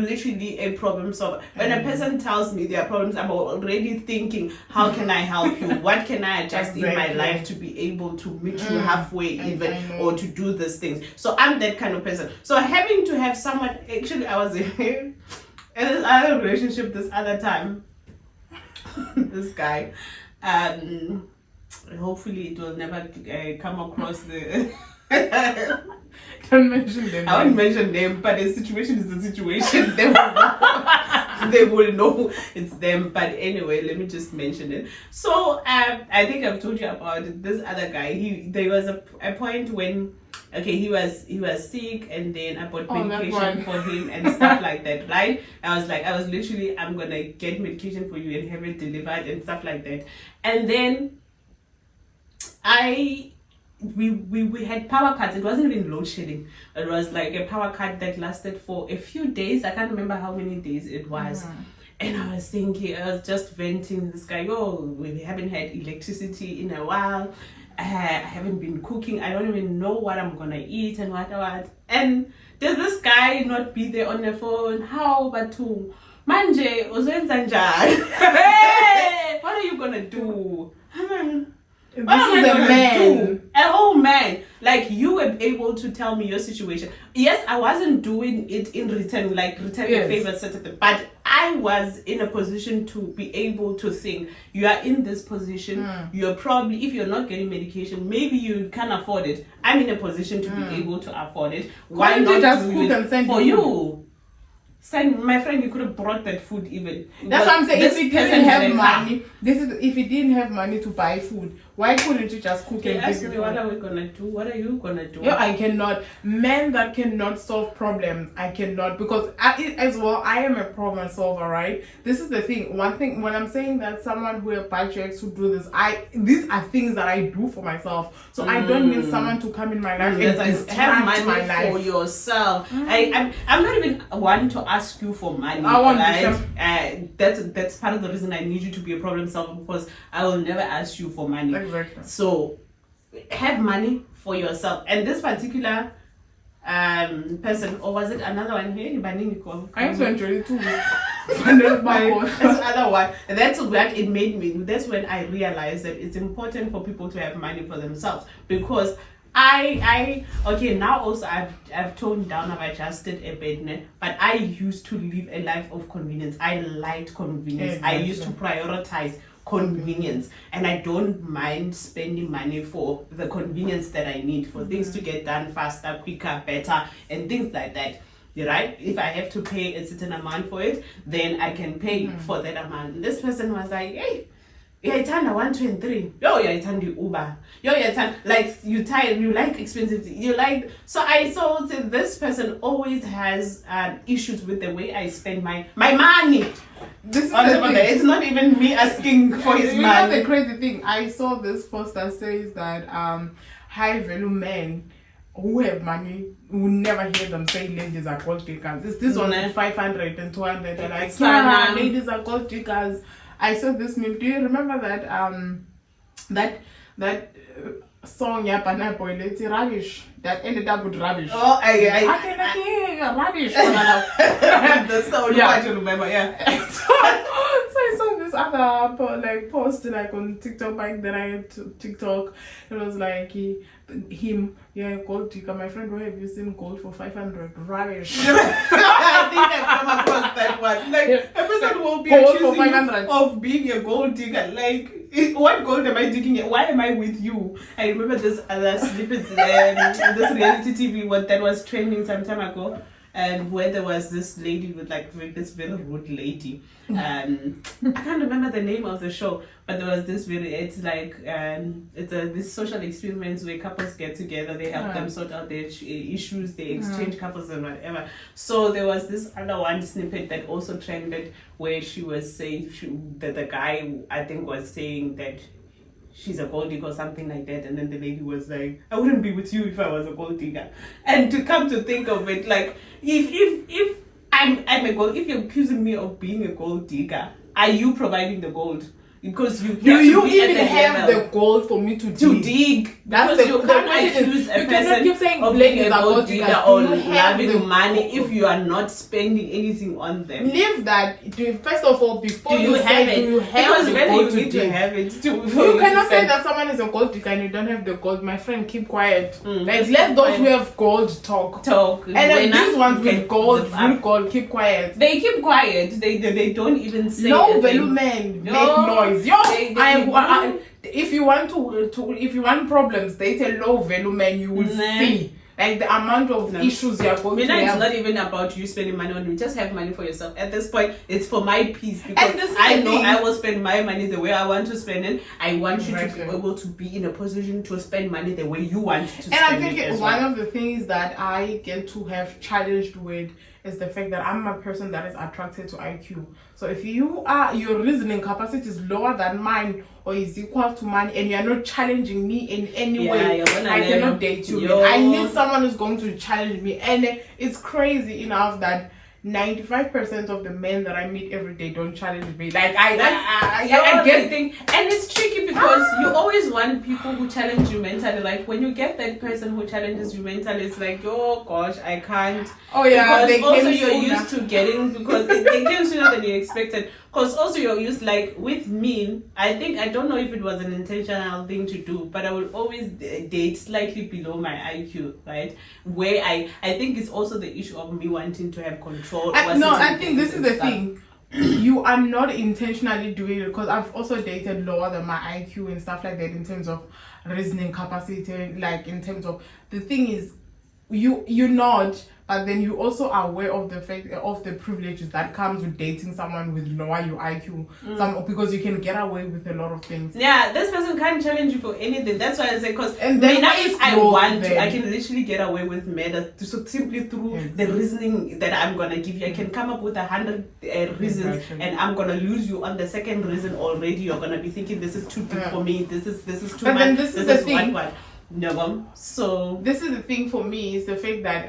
literally a problem solver. When a person tells me their problems, I'm already thinking, how can I help you? What can I adjust in my life to be able to meet you halfway even, or to do these things? So I'm that kind of person. So having to have someone, actually I was in this other relationship this other time. This guy, hopefully it will never come across the Don't mention them. I won't mention them, but the situation is the situation. They will know. They will know it's them. But anyway, let me just mention it. So I think I've told you about it. This other guy. There was a point when he was sick, and then I bought medication for him and stuff like that, right? I was literally, I'm gonna get medication for you and have it delivered and stuff like that. And then we had power cuts. It wasn't even load shedding. It was like a power cut that lasted for a few days. I can't remember how many days it was. And I was thinking, I was just venting this guy, we haven't had electricity in a while. I haven't been cooking. I don't even know what I'm gonna eat and what. And does this guy not be there on the phone? How but to manje uzenza njani? What are you gonna do? This is a man. A whole man. Like, you were able to tell me your situation. Yes, I wasn't doing it in return, like returning favors, but I was in a position to be able to think, you are in this position. You're probably, if you're not getting medication, maybe you can't afford it. I'm in a position to be able to afford it. Why not just do cook it and send for you? You? Send my friend, you could have brought that food even. That's what I'm saying. If he didn't have money, car. If he didn't have money to buy food, why couldn't you just cook and ask give me you? What are we gonna do? What are you gonna do? Yeah, I cannot. Men that cannot solve problems, I cannot, because as well, I am a problem solver, right? This is the thing. One thing, when I'm saying that someone who have budgets who do this, these are things that I do for myself. So I don't need someone to come in my life and have money my life for yourself. I'm not even one to ask you for money. I want that's part of the reason I need you to be a problem solver, because I will never ask you for money. Exactly. So have money for yourself. And this particular person, or was it another one here? I just went really too. That's another one. That's what it made me. That's when I realized that it's important for people to have money for themselves, because now also I've toned down, I've adjusted a bit, but I used to live a life of convenience. I liked convenience. Exactly. I used to prioritize convenience, and I don't mind spending money for the convenience that I need, for things to get done faster, quicker, better, and things like that. Right? If I have to pay a certain amount for it, then I can pay for that amount. And this person was like, hey, it's under 1, 2, and 3. It's under Uber. You like expensive things. So I saw that this person always has issues with the way I spend my money. This is it's not even me asking for his money. You know the crazy thing? I saw this post that says that high value men who have money, will never hear them say ladies are gold diggers. This one at 500 and 200, and I saw ladies are gold diggers. I saw this meme. Do you remember that that song Yapana Boy, Let's Rubbish, that ended up with rubbish? Rubbish. That's the only one I remember. Yeah. So I saw this other post on TikTok back then. I had TikTok. It was like him, gold digger. My friend, where have you seen gold for 500? Rubbish. I think I've come across that one. A person will be accusing you of being a gold digger. What gold am I digging? Why am I with you? I remember this other snippets, this reality TV that was trending some time ago, and where there was this lady with this very rude lady. I can't remember the name of the show, but there was this this social experiments where couples get together, they help them sort out their issues, they exchange couples and whatever. So there was this other one snippet that also trended, where she was saying that the guy, I think, was saying that she's a gold digger or something like that, and then the lady was like, I wouldn't be with you if I was a gold digger. And to come to think of it, if I'm a gold, if you're accusing me of being a gold digger, are you providing the gold? because you Do have you to be at even the have level the goal for me to to dig? dig? That's Because the you question can't is, accuse you a cannot person keep saying of ladies being a are gold gold digger diggers. or Do you have loving the- money if you are not spending anything on them. Leave that. First of all, before Do you have say, it? do you have Because the whether gold you to need to dig? have it to You cannot say that someone is a gold digger and you don't have the gold. My friend, keep quiet. Like, just let keep those quiet. who have gold talk. talk. And then When these I- ones okay, with gold, the- real gold, keep quiet. They keep quiet. They don't even say Low a value thing. men No, make noise. Yo, they if you want if you want problems, date a low value man. You will Nah. see like the amount of No. issues you are going Mina, to it's have. not even about you spending money on me. Just have money for yourself. At this point, it's for my peace because this is I the know thing. I will spend my money the way I want to spend it. I want you to Exactly. be able to be in a position to spend money the way you want to spend And I think it as one well. of the things that I get to have challenged with is the fact that I'm a person that is attracted to IQ. So if your reasoning capacity is lower than mine or is equal to mine and you're not challenging me in any Yeah, way, you're gonna I let cannot him- date you. Yo. I need someone who's going to challenge me. And it's crazy enough that 95% of the men that I meet every day don't challenge me. Like I get thing, and it's tricky because you always want people who challenge you mentally. Like when you get that person who challenges you mentally, it's like, oh gosh, I can't. Oh yeah, because they also came you're sooner. used to getting because they came sooner than you expected. Because also you're used, like with me, I don't know if it was an intentional thing to do, but I will always date slightly below my IQ, right? Where I think it's also the issue of me wanting to have control. over No, certain I think this things is and the stuff. thing. You are not intentionally doing it because I've also dated lower than my IQ and stuff like that in terms of reasoning capacity. Like in terms of the thing is, you're not, but then you also are aware of the fact of the privileges that comes with dating someone with lower your IQ. Because you can get away with a lot of things. Yeah, this person can't challenge you for anything. That's why I say, because And then now what if is I growth want to, then? I can literally get away with murder simply through Exactly. the reasoning that I'm gonna give you. I can come up with 100 reasons, Exactly. and I'm gonna lose you on the second reason already. You're gonna be thinking this is too deep Yeah. for me. This is too But much. then this is the thing. What. No, so This is the thing for me is the fact that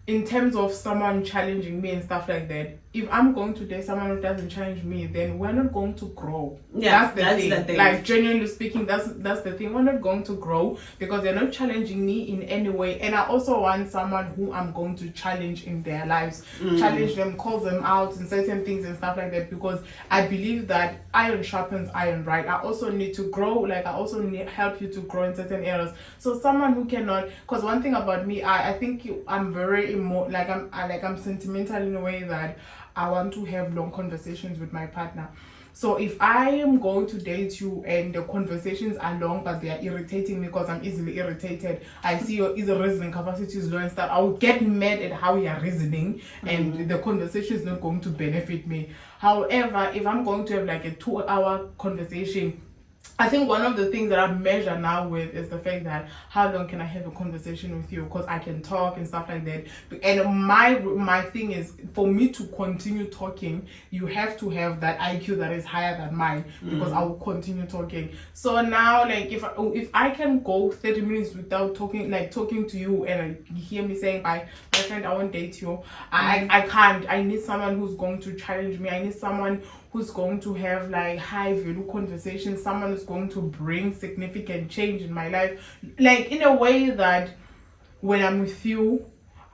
in terms of someone challenging me and stuff like that, if I'm going to date someone who doesn't challenge me, then we're not going to grow. Yeah, that's the that's thing. the thing. Like genuinely speaking, that's the thing. We're not going to grow because they're not challenging me in any way. And I also want someone who I'm going to challenge in their lives, challenge them, call them out in certain things and stuff like that. Because I believe that iron sharpens iron, right? I also need to grow. Like I also need help you to grow in certain areas. So someone who cannot, because one thing about me, I think I'm very I'm sentimental in a way that I want to have long conversations with my partner. So if I am going to date you and the conversations are long but they are irritating me because I'm easily irritated, I see your reasoning capacity is low and stuff, I will get mad at how you are reasoning and the conversation is not going to benefit me. However, if I'm going to have like a 2-hour conversation, I think one of the things that I measure now with is the fact that how long can I have a conversation with you, because I can talk and stuff like that. And my thing is, for me to continue talking, you have to have that IQ that is higher than mine, because I will continue talking. So now, like if I can go 30 minutes without talking to you and you hear me saying, bye, my friend, I won't date you, I can't. I need someone who's going to challenge me. I need someone who's going to have like high value conversations, someone who's going to bring significant change in my life, like in a way that when I'm with you,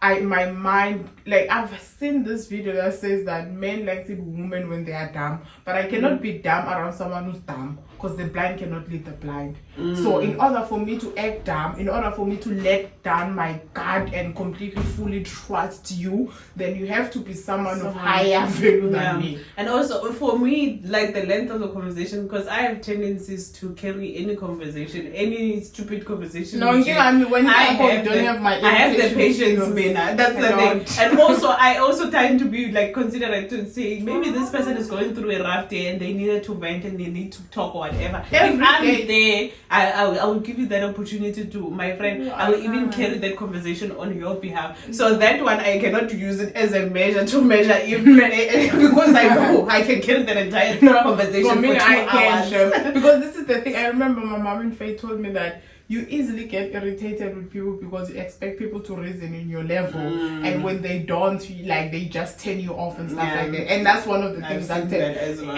my mind, like I've seen this video that says that men like it women when they are dumb, but I cannot be dumb around someone who's dumb, because the blind cannot lead the blind. So in order for me to act dumb, in order for me to let down my guard and completely fully trust you, then you have to be someone of higher value than me. And also for me, like the length of the conversation, because I have tendencies to carry any conversation, any stupid conversation. No, with you. I mean, when you I don't have my I have the irritation patience, skills. Mina. That's I the don't. thing. And also, I also tend to be like considerate to say maybe this person is going through a rough day and they needed to vent and they need to talk or whatever. Every if I'm day. there, I will give you that opportunity to, my friend. You I will are even kind. carry that conversation on your behalf. So that one I cannot use it as a measure to measure if because I know I can carry that entire conversation For me, for 2 I hours. can't. Because this is the thing. I remember my mom and Faye told me that you easily get irritated with people because you expect people to reason in your level, and when they don't, like they just turn you off and stuff like that. And that's one of the things I've seen that as well.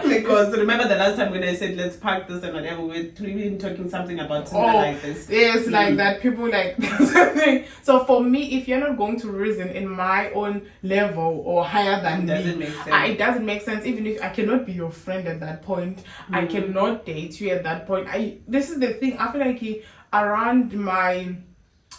Because remember the last time when I said let's park this and whatever, we're even talking something about Tinder like this. Yes, like that. People like so for me, if you're not going to reason in my own level or higher than me, it doesn't make sense. Even if I cannot be your friend at that point, I cannot date you at that point. This is the thing. I feel like around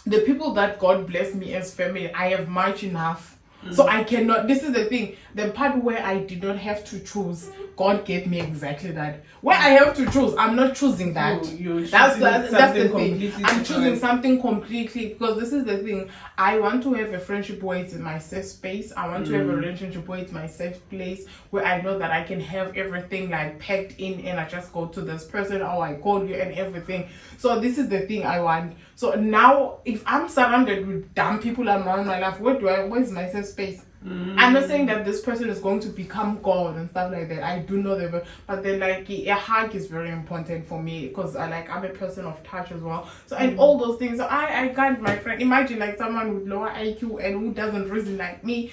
the people that God blessed me as family, I have much enough. So I cannot. This is the thing. The part where I did not have to choose, God gave me exactly that. Where I have to choose, I'm not choosing that. That's the thing. I'm choosing something completely, because this is the thing. I want to have a friendship where it's in my safe space. I want to have a relationship where it's my safe place, where I know that I can have everything like packed in, and I just go to this person, or I call you and everything. So this is the thing I want. So now, if I'm surrounded with dumb people around my life, where's my safe space? I'm not saying that this person is going to become God and stuff like that. I do know that, but then like a hug is very important for me, because I'm a person of touch as well. So and all those things. So I can't, my friend. Imagine like someone with lower IQ and who doesn't reason like me.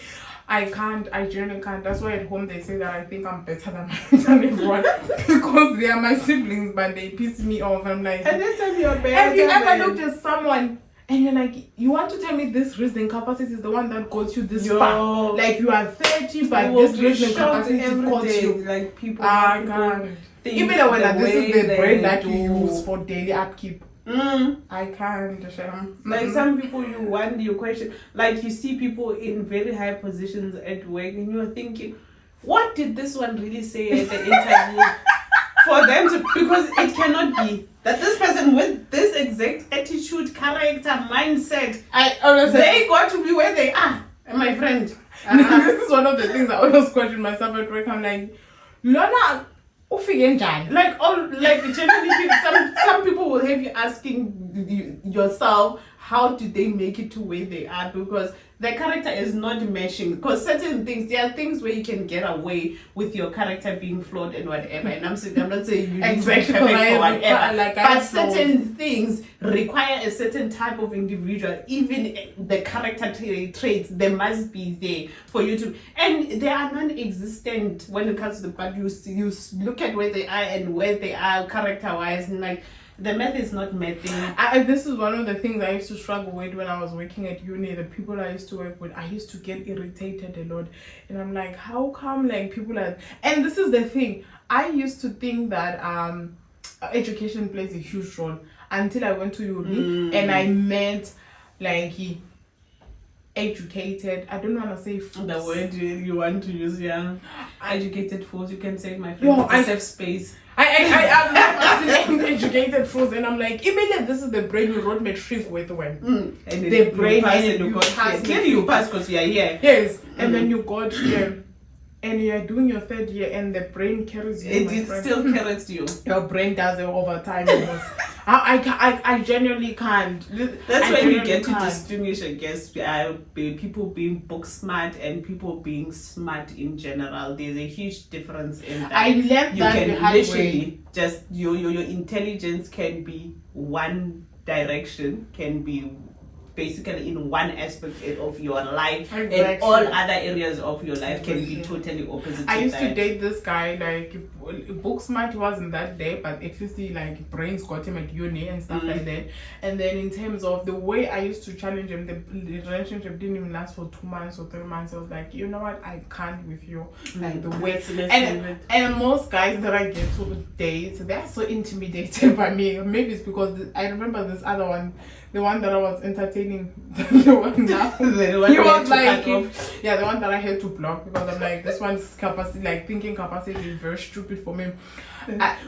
I genuinely can't. That's why at home they say that I think I'm better than everyone because they are my siblings, but they piss me off. I'm like, and they tell me you're better. Have you ever looked at someone and you're like, you want to tell me this reasoning capacity is the one that got you this far? Like you are 30, but this reasoning capacity got you. Like people. I can't. Even when this is the brain that you use for daily upkeep. I can't. Like some people, you wonder, you question, like you see people in very high positions at work, and you're thinking, what did this one really say at the interview? For them to, because it cannot be that this person with this exact attitude, character, mindset, they got to be where they are. My friend, this is one of the things I always question myself at work. I'm like, Lona, generally some people will have you asking yourself, how did they make it to where they are? Because their character is not meshing. Because certain things, there are things where you can get away with your character being flawed and whatever. And I'm not saying you need to be perfect or whatever. But certain things require a certain type of individual. Even the character traits, they must be there for you to. And they are non-existent when it comes to the part. You look at where they are and where they are character-wise, and like, the math is not mathing. This is one of the things I used to struggle with when I was working at uni. The people I used to work with, I used to get irritated a lot. And I'm like, how come like people are... And this is the thing. I used to think that education plays a huge role until I went to uni and I met like educated, I don't want to say fools. The word you want to use, educated fools, you can say, my friend, it's a safe space. I'm not educated fools, and I'm like, immediately this is the brain you wrote matric with when. And the brain you pass. Clearly you pass because you are here. Yes, and then you got here. And you are doing your third year, and the brain carries you. It still carries you. Your brain does it over time. I genuinely can't. That's when you get to distinguish, I guess, people being book smart and people being smart in general. There's a huge difference in that. I learned that the hard way. Just your intelligence can be one direction, can be basically in one aspect of your life, and all other areas of your life can be totally opposite. I used to date this guy, like book smart wasn't that day, but at least he like brains got him at uni and stuff like that. And then in terms of the way I used to challenge him, the relationship didn't even last for 2 months or 3 months. I was like, you know what, I can't with you. Like the way and most guys that I get to date, they're so intimidated by me. Maybe it's because I remember this other one, the one that I was entertaining, the one now. The one that I had to block, because I'm like, this one's capacity, like thinking capacity is very stupid for me.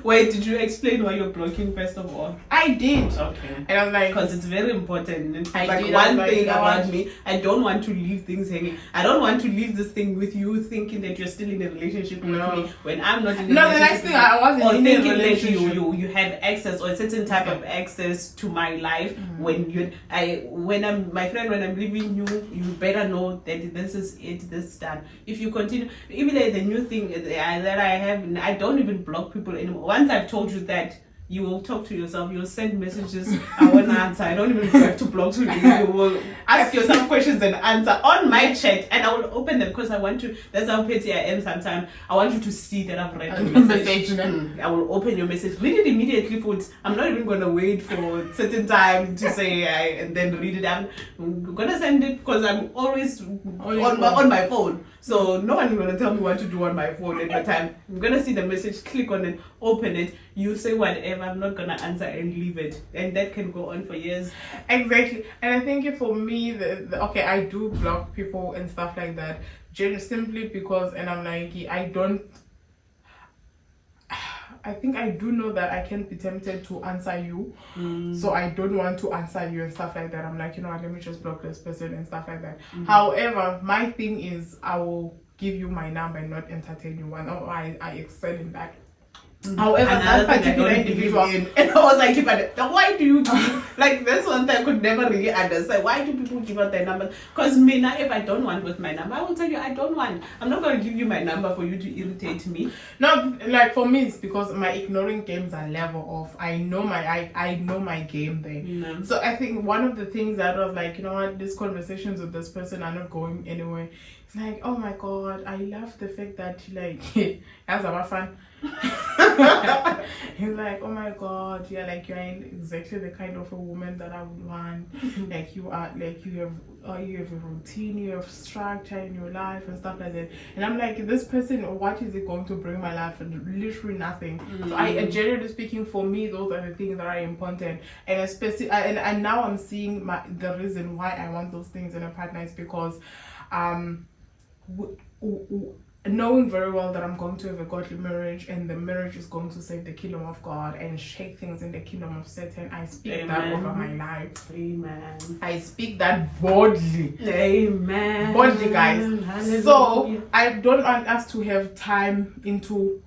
Wait, did you explain why you're blocking first of all? I did. Okay. And I was like, because it's very important. One thing about me, I don't want to leave things hanging. I don't want to leave this thing with you thinking that you're still in a relationship with me when I'm not in a relationship. No, the next thing I wasn't in a relationship. That you have access or a certain type of access to my life. When I'm leaving you, you better know that this is it, this is done. If you continue, even like the new thing that I have, I don't even block people anymore. Once I've told you that You will talk to yourself. You'll send messages. I won't answer. I don't even have to block you. You will ask yourself questions and answer on my chat, and I will open them because I want to. That's how petty I am sometimes. I want you to see that I've read the message. I will open your message. Read it immediately, folks. I'm not even going to wait for a certain time to say and then read it. I'm going to send it because I'm always on my phone. So no one is going to tell me what to do on my phone at the time. I'm going to see the message, click on it, open it. You say whatever. I'm not going to answer and leave it. And that can go on for years. Exactly. And I think for me, okay, I do block people and stuff like that. Just simply because, and I'm like, I think I do know that I can be tempted to answer you. So I don't want to answer you and stuff like that. I'm like, you know what, let me just block this person and stuff like that. However, my thing is I will give you my number and not entertain you. I excel in that. However, that particular individual, and I was like, why do you give, like, that's one thing I could never really understand. Why do people give out their numbers? Because me now, if I don't want with my number, I will tell you I don't want. I'm not going to give you my number for you to irritate me. No, like for me, it's because my ignoring games are level off. I know my game there. So I think one of the things that was like, you know what, these conversations with this person are not going anywhere. It's like, oh my god, I love the fact that like as our fun. He's like, oh my god, yeah, like you're exactly the kind of a woman that I would want. Like you are, like you have a routine, you have structure in your life and stuff like that. And I'm like, this person, what is it going to bring my life? Literally nothing. So I generally speaking, for me, those are the things that are important. And especially, and now I'm seeing the reason why I want those things in a partner is because knowing very well that I'm going to have a godly marriage and the marriage is going to save the kingdom of God and shake things in the kingdom of Satan, I speak that over my life. Amen. I speak that boldly. Amen. Boldly, guys. Hallelujah. So I don't want us to have time into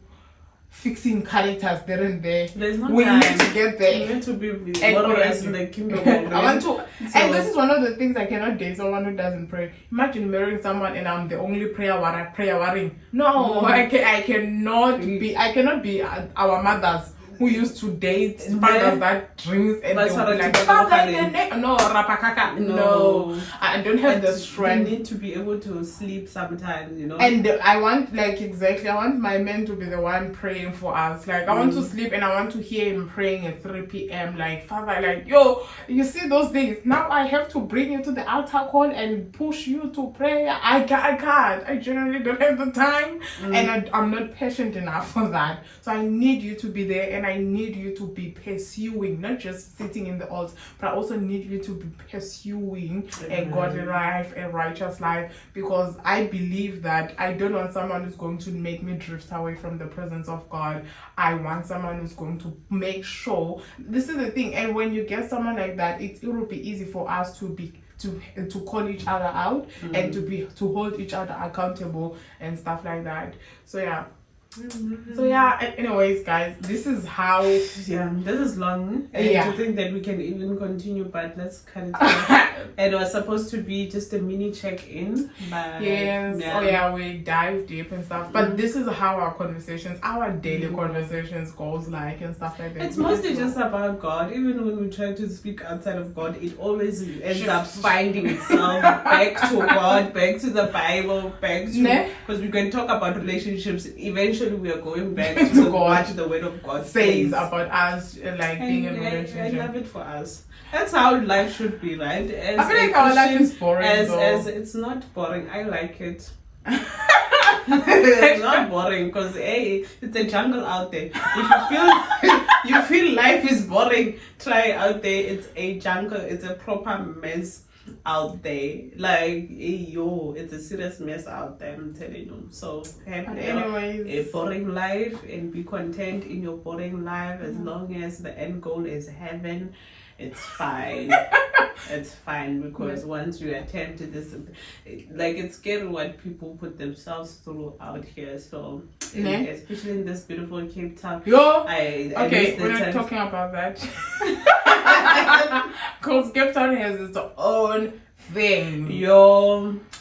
fixing characters there and there. There's no we time. need to get there. We need to be warriors in the kingdom of God. I want to, and this is one of the things I cannot date someone who doesn't pray. Imagine marrying someone and I'm the only prayer warring. No, I cannot be our mothers who used to date fathers that drinks and they would be like, father in the neck. No, rapakaka. No, I don't have the strength. You need to be able to sleep sometimes, you know. And I want, like, exactly, I want my man to be the one praying for us. Like, I want to sleep and I want to hear him praying at 3 p.m. Like, Father, like, yo, you see those things. Now I have to bring you to the altar call and push you to prayer. I can't. I generally don't have the time. And I'm not patient enough for that. So I need you to be there and I need you to be pursuing, not just sitting in the altar, but I also need you to be pursuing a godly life, a righteous life, because I believe that I don't want someone who's going to make me drift away from the presence of God. I want someone who's going to make sure. This is the thing, and when you get someone like that, it will be easy for us to call each other out and to hold each other accountable and stuff like that. So yeah. So yeah, anyways guys, this is how this is long and to think that we can even continue, but let's cut it off. It was supposed to be just a mini check-in, but we dive deep and stuff, but this is how our conversations, our daily conversations goes like and stuff like that. It's mostly just about God. Even when we try to speak outside of God, it always ends up finding itself back to God, back to the Bible, back to, because we can talk about relationships. Eventually we are going back to what the word of God says about us, like being in a relationship. I love it for us. That's how life should be, right? I feel like our life is boring. As it's not boring. I like it. It's not boring because it's a jungle out there. If you feel life is boring, try out there. It's a jungle. It's a proper mess out there. Like, it's a serious mess out there, I'm telling you. So have a boring life and be content in your boring life as long as the end goal is heaven. It's fine. It's fine, because once you attempt this, like, it's scary what people put themselves through out here. So especially in this beautiful Cape Town. We're not talking about that. Because Cape Town has its own thing.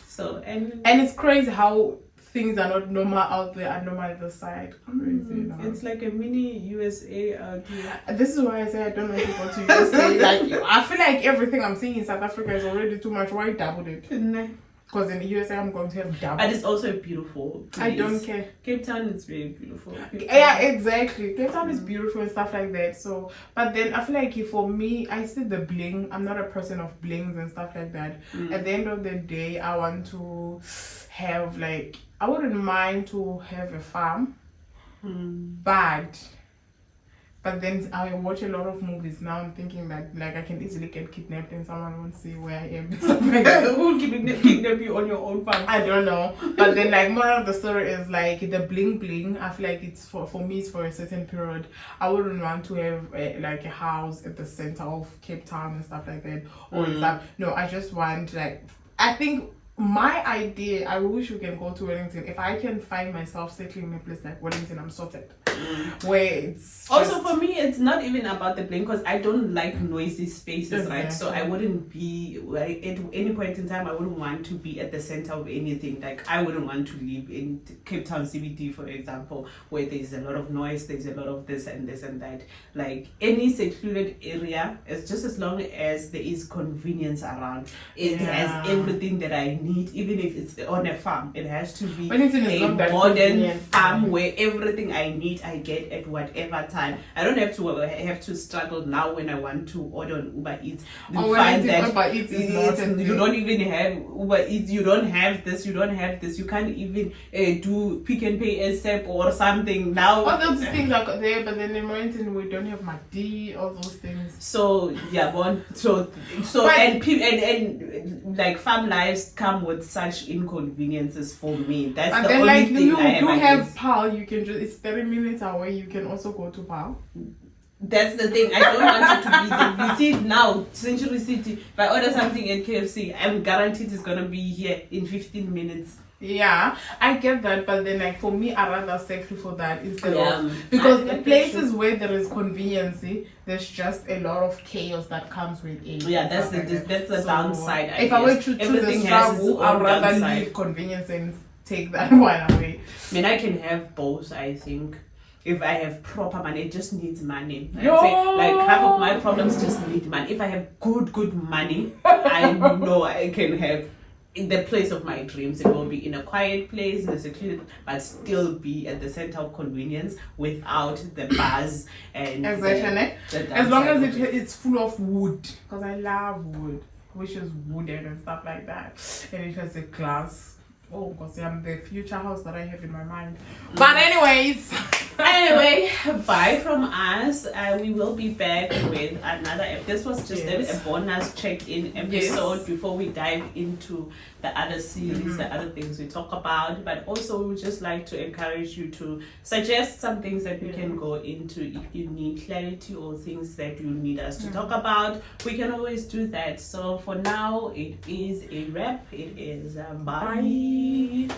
So and it's crazy how things are not normal out there are normal this side. Crazy, you know? It's like a mini USA out here. This is why I say I don't want to go to USA. Like, I feel like everything I'm seeing in South Africa is already too much. Why double it? Nah. Because in the USA I'm going to have double. But it's also a beautiful place. I don't care. Cape Town is very beautiful. Yeah, exactly. Cape Town is beautiful and stuff like that. So, but then I feel like for me, I see the bling. I'm not a person of blings and stuff like that. At the end of the day, I want to have like, I wouldn't mind to have a farm, but then I watch a lot of movies now. I'm thinking that like I can easily get kidnapped and someone won't see where I am. Who will kidnap you on your own farm? I don't know. But then like moral of the story is like the bling bling. I feel like it's for me it's for a certain period. I wouldn't want to have like a house at the center of Cape Town and stuff like that or stuff. No, I just want like, I think my idea, I wish we can go to Wellington. If I can find myself settling in a place like Wellington, I'm sorted. Where it's also for me, it's not even about the bling because I don't like noisy spaces, right? So I wouldn't be like at any point in time. I wouldn't want to be at the center of anything. Like I wouldn't want to live in Cape Town CBD, for example, where there's a lot of noise, there's a lot of this and that. Like any secluded area, it's just as long as there is convenience around. It has everything that I need, even if it's on a farm. It has to be a modern farm where everything I need I get at whatever time. I don't have to struggle now when I want to order on Uber Eats. You find that Uber Eats is you don't even have Uber Eats. You don't have this. You don't have this. You can't even do Pick and Pay ASAP or something now. All those things are there, but then in Wellington we don't have MACD. All those things. So yeah, and like farm lives come with such inconveniences for me. That's and the then only like thing you I do have against. PAL. You can just, it's 30 minutes away. You can also go to PAL. That's the thing. I don't want it to be there. You see now, Century City. If I order something at KFC, I'm guaranteed it's gonna be here in 15 minutes. Yeah, I get that, but then like for me, I rather settle for that instead of, because the places where there is convenience, there's just a lot of chaos that comes with it. Yeah, that's the downside. If I were to choose a struggle, I'd rather leave convenience and take that one away. I mean, I can have both, I think. If I have proper money, it just needs money. I'd say, like half of my problems just need money. If I have good money, I know I can have in the place of my dreams. It will be in a quiet place, in a secluded, but still be at the center of convenience without the buzz and exactly. As long as it's full of wood, because I love wood, which is wooden and stuff like that, and it has a glass. Oh, because I'm the future house that I have in my mind. But anyways. Anyway, bye from us. We will be back with another. This was just a bonus check-in episode before we dive into the other series, the other things we talk about. But also, we would just like to encourage you to suggest some things that we can go into if you need clarity or things that you need us to talk about. We can always do that. So for now, it is a wrap. It is bye.